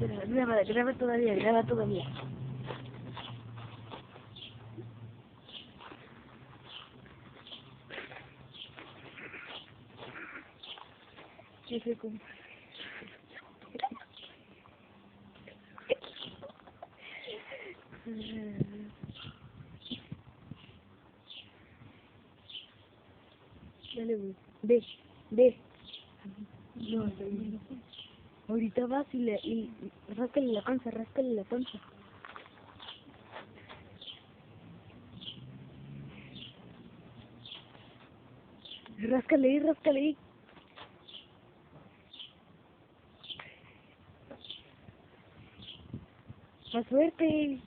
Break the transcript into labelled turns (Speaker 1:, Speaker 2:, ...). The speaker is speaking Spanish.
Speaker 1: Graba, graba todavía, graba todavía. ¿Qué fue como? Dale, güey. Ve. No, ahorita vas y ráscale la panza, ráscale la panza. Ráscale ahí. Más suerte.